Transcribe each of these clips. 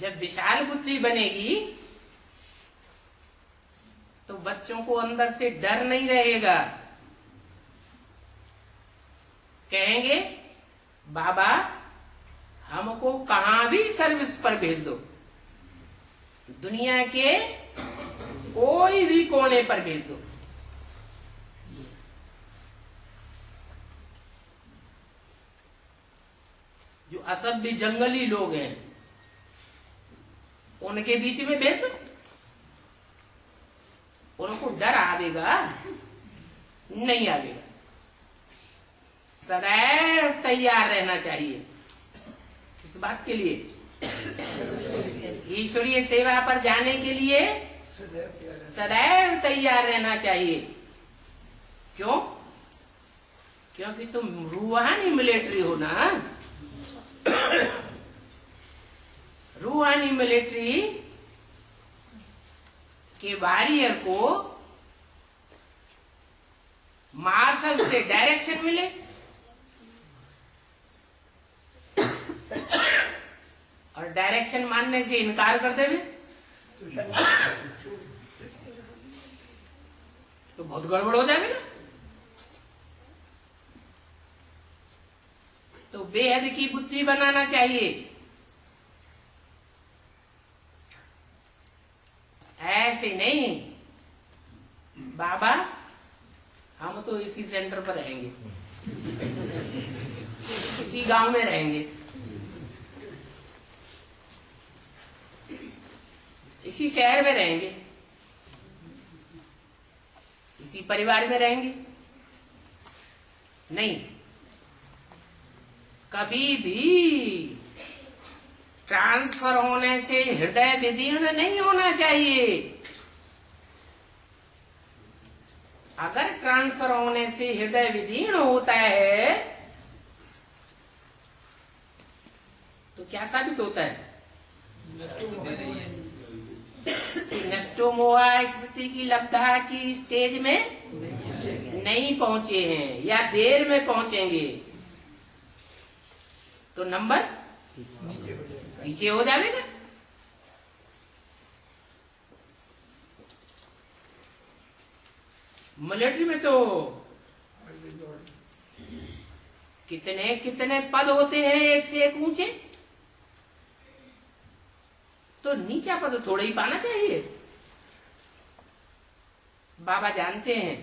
जब विशाल बुद्धि बनेगी तो बच्चों को अंदर से डर नहीं रहेगा। कहेंगे बाबा हमको कहां भी सर्विस पर भेज दो, दुनिया के कोई भी कोने पर भेज दो। जो असभ्य जंगली लोग हैं उनके बीच में भेज दो, उनको डर आवेगा? नहीं आवेगा। सदैव तैयार रहना चाहिए। किस बात के लिए? ईश्वरीय सेवा पर जाने के लिए सदैव तैयार रहना चाहिए। क्यों? क्योंकि तुम रूहानी मिलिट्री हो ना। रूहानी मिलिट्री के वॉरियर को मार्शल से डायरेक्शन मिले और डायरेक्शन मानने से इनकार कर देवे तो बहुत गड़बड़ हो जाएगा। तो बेहद की बुद्धि बनाना चाहिए। ऐसे नहीं बाबा हम तो इसी सेंटर पर रहेंगे, इसी गांव में रहेंगे, इसी शहर में रहेंगे, इसी परिवार में रहेंगे। नहीं, कभी भी ट्रांसफर होने से हृदय विदीर्ण नहीं होना चाहिए। अगर ट्रांसफर होने से हृदय विदीर्ण होता है तो क्या साबित होता है? नष्टो मोहा स्मृति की लब्धा की स्टेज में नहीं पहुंचे हैं या देर में पहुंचेंगे तो नंबर पीछे हो जाएगा। मिलिट्री में तो कितने कितने पद होते हैं, एक से एक ऊंचे। तो नीचा पद थोड़ा ही पाना चाहिए। बाबा जानते हैं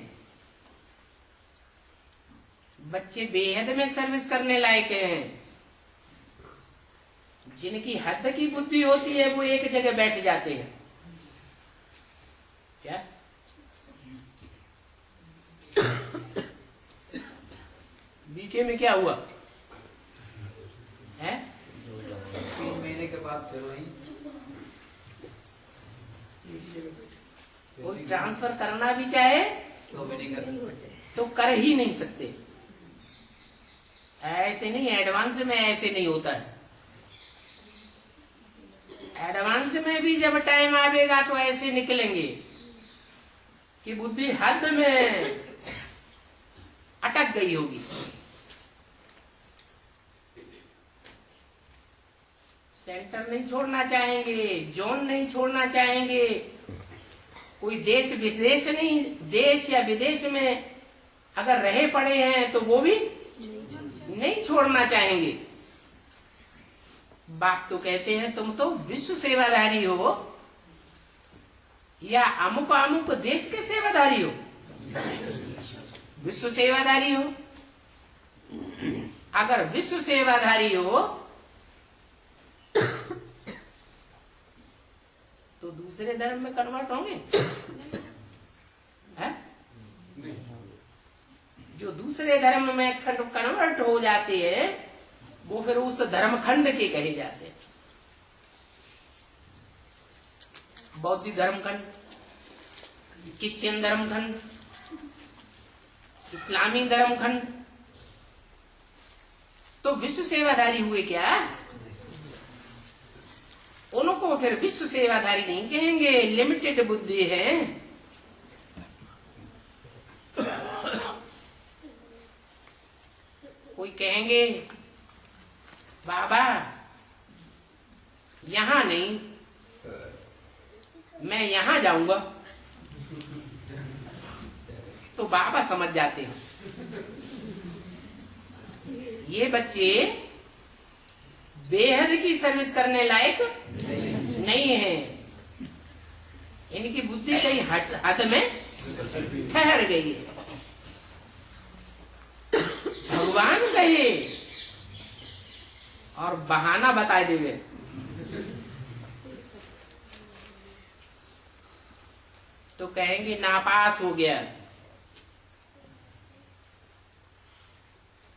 बच्चे बेहद में सर्विस करने लायक हैं। जिनकी हद की बुद्धि होती है वो एक जगह बैठ जाते हैं। क्या बीके में क्या हुआ है? 3 महीने के बाद फिर वही कोई ट्रांसफर करना भी चाहे तो कर ही नहीं सकते। ऐसे नहीं, एडवांस में ऐसे नहीं होता है। एडवांस में भी जब टाइम आवेगा तो ऐसे निकलेंगे कि बुद्धि हद में अटक गई होगी। सेंटर नहीं छोड़ना चाहेंगे, जोन नहीं छोड़ना चाहेंगे, कोई देश विदेश नहीं, देश या विदेश में अगर रहे पड़े हैं तो वो भी नहीं छोड़ना चाहेंगे। बाप तो कहते हैं तुम तो विश्व सेवाधारी हो या अमुक अमुक देश के सेवाधारी हो। विश्व सेवाधारी हो। अगर विश्व सेवाधारी हो तो दूसरे धर्म में कन्वर्ट होंगे? है? जो दूसरे धर्म में कन्वर्ट हो जाते हैं वो फिर उस धर्मखंड के कहे जाते हैं। बौद्ध धर्मखंड, क्रिश्चियन धर्मखंड, इस्लामी धर्मखंड। तो विश्व सेवाधारी हुए क्या? उनको फिर विश्व सेवाधारी नहीं कहेंगे, लिमिटेड बुद्धि है। कोई कहेंगे बाबा यहां नहीं, मैं यहां जाऊंगा। तो बाबा समझ जाते हैं ये बच्चे बेहद की सर्विस करने लायक नहीं है, इनकी बुद्धि कहीं हद में ठहर गई है। भगवान कहे और बहाना बता देवे, तो कहेंगे नापास हो गया।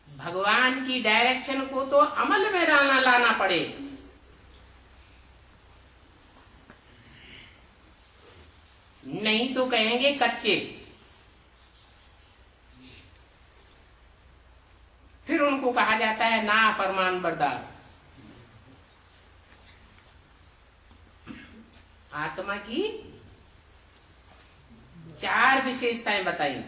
भगवान की डायरेक्शन को तो अमल में लाना पड़े। नहीं तो कहेंगे कच्चे। फिर उनको कहा जाता है ना फरमान बरदार। आत्मा की 4 विशेषताएं बताई।